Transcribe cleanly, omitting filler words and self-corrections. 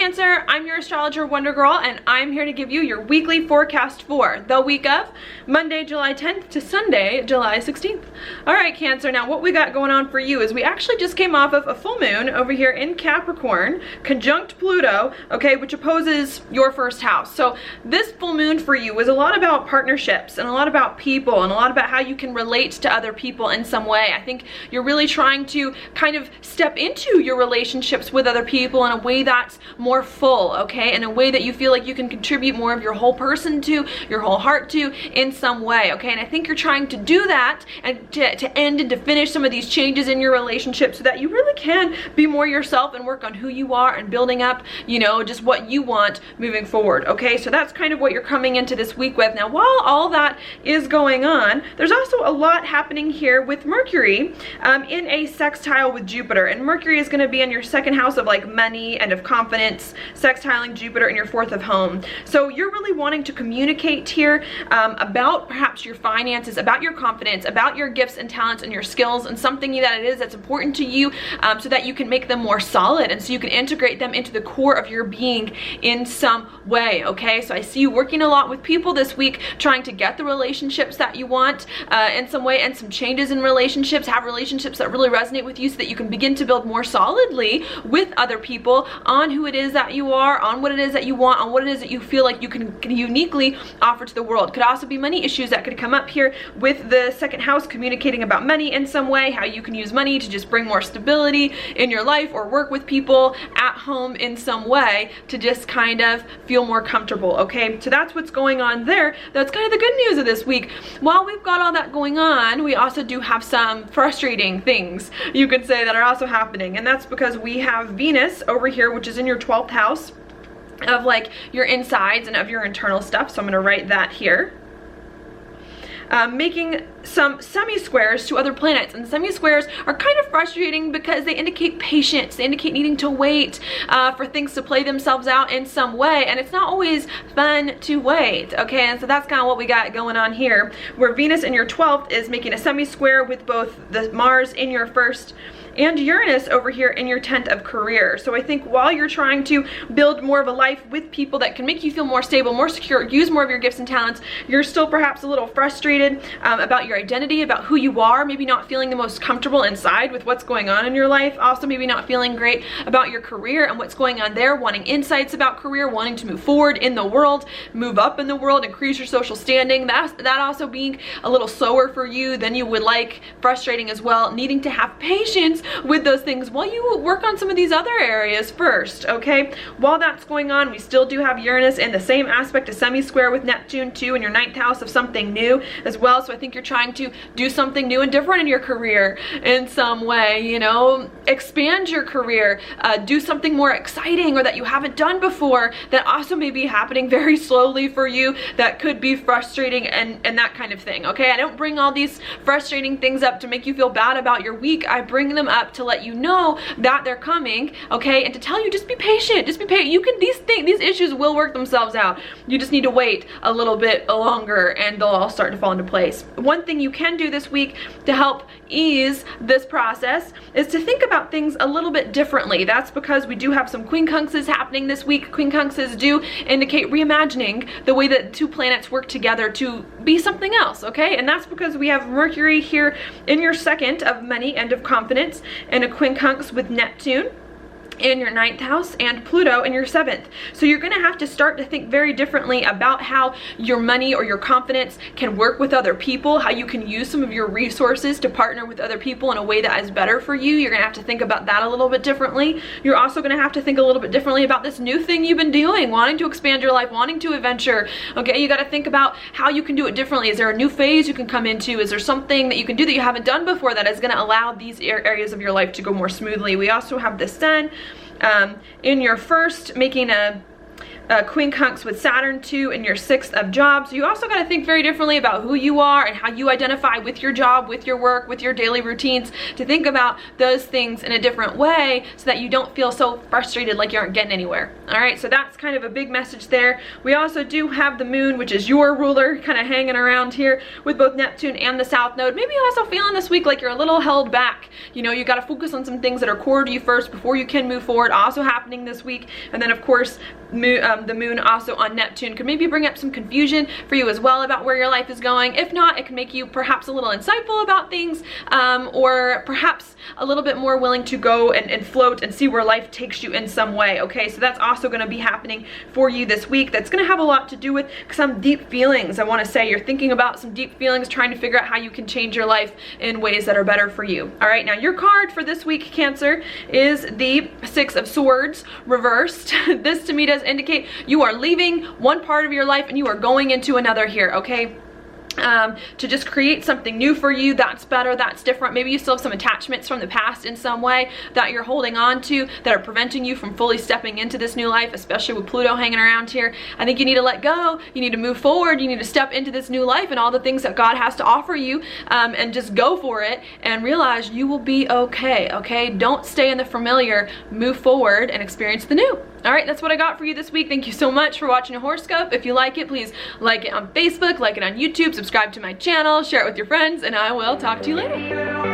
Cancer, I'm your astrologer Wonder Girl, and I'm here to give you your weekly forecast for the week of Monday, July 10th to Sunday, July 16th. All right, Cancer, now what we got going on for you is we actually just came off of a full moon over here in Capricorn, conjunct Pluto, okay, which opposes your first house. So this full moon for you was a lot about partnerships and a lot about people and a lot about how you can relate to other people in some way. I think you're really trying to kind of step into your relationships with other people in a way that's more full, okay, in a way that you feel like you can contribute more of your whole person to, your whole heart to, in some way, okay. And I think you're trying to do that and to end and to finish some of these changes in your relationship so that you really can be more yourself and work on who you are and building up, you know, just what you want moving forward, okay. So that's kind of what you're coming into this week with. Now, while all that is going on, there's also a lot happening here with Mercury in a sextile with Jupiter, and Mercury is going to be in your second house of like money and of confidence, sextiling Jupiter in your fourth of home. So you're really wanting to communicate here about perhaps your finances, about your confidence, about your gifts and talents and your skills, and something that it is that's important to you, so that you can make them more solid and so you can integrate them into the core of your being in some way, okay. So I see you working a lot with people this week, trying to get the relationships that you want in some way, and some changes in relationships, have relationships that really resonate with you so that you can begin to build more solidly with other people on who it is that you are, on what it is that you want, on what it is that you feel like you can uniquely offer to the world. Could also be money issues that could come up here with the second house, communicating about money in some way, how you can use money to just bring more stability in your life or work with people at home in some way to just kind of feel more comfortable, okay. So that's what's going on there. That's kind of the good news of this week. While we've got all that going on, we also do have some frustrating things, you could say, that are also happening, and that's because we have Venus over here, which is in your 12th house of like your insides and of your internal stuff. So I'm going to write that here. Making some semi-squares to other planets, and semi-squares are kind of frustrating because they indicate patience, they indicate needing to wait for things to play themselves out in some way, and it's not always fun to wait, okay. And so that's kind of what we got going on here, where Venus in your 12th is making a semi-square with both the Mars in your first and Uranus over here in your 10th of career. So I think while you're trying to build more of a life with people that can make you feel more stable, more secure, use more of your gifts and talents, you're still perhaps a little frustrated about your identity, about who you are, maybe not feeling the most comfortable inside with what's going on in your life, also maybe not feeling great about your career and what's going on there, wanting insights about career, wanting to move forward in the world, move up in the world, increase your social standing. That also being a little slower for you than you would like, frustrating as well, needing to have patience with those things while you work on some of these other areas first, okay. While that's going on, we still do have Uranus in the same aspect, a semi-square with Neptune too, in your 9th house of something new as well. So I think you're trying to do something new and different in your career in some way, you know, expand your career, do something more exciting or that you haven't done before, that also may be happening very slowly for you, that could be frustrating and that kind of thing, okay. I don't bring all these frustrating things up to make you feel bad about your week. I bring them up to let you know that they're coming, okay, and to tell you just be patient, just be patient. You can, these issues will work themselves out. You just need to wait a little bit longer and they'll all start to fall into place. One thing you can do this week to help ease this process is to think about things a little bit differently. That's because we do have some quincunxes happening this week. Quincunxes do indicate reimagining the way that two planets work together to be something else, okay, and that's because we have Mercury here in your 2nd of money and of confidence, and a quincunx with Neptune in your 9th house and Pluto in your 7th. So you're going to have to start to think very differently about how your money or your confidence can work with other people, how you can use some of your resources to partner with other people in a way that is better for you. You're going to have to think about that a little bit differently. You're also going to have to think a little bit differently about this new thing you've been doing, wanting to expand your life, wanting to adventure, okay. You got to think about how you can do it differently. Is there a new phase you can come into? Is there something that you can do that you haven't done before that is going to allow these areas of your life to go more smoothly? We also have the Sun in your first, making a quincunx with Saturn too in your 6th of jobs. You also got to think very differently about who you are and how you identify with your job, with your work, with your daily routines, to think about those things in a different way so that you don't feel so frustrated like you aren't getting anywhere. All right, so that's kind of a big message there. We also do have the moon, which is your ruler, kind of hanging around here with both Neptune and the South Node. Maybe you're also feeling this week like you're a little held back. You know, you got to focus on some things that are core to you first before you can move forward. Also happening this week. And then of course, the moon also on Neptune could maybe bring up some confusion for you as well about where your life is going. If not, it can make you perhaps a little insightful about things, or perhaps a little bit more willing to go and float and see where life takes you in some way. Okay, so that's also going to be happening for you this week. That's going to have a lot to do with some deep feelings. I want to say you're thinking about some deep feelings, trying to figure out how you can change your life in ways that are better for you. All right, now your card for this week, Cancer, is the 6 of Swords reversed. This to me does indicate you are leaving one part of your life and you are going into another here, okay? To just create something new for you that's better, that's different. Maybe you still have some attachments from the past in some way that you're holding on to that are preventing you from fully stepping into this new life, especially with Pluto hanging around here. I think you need to let go, you need to move forward, you need to step into this new life and all the things that God has to offer you, and just go for it and realize you will be okay, okay? Don't stay in the familiar, move forward and experience the new. All right, that's what I got for you this week. Thank you so much for watching a horoscope. If you like it, please like it on Facebook, like it on YouTube, subscribe to my channel, share it with your friends, and I will talk to you later.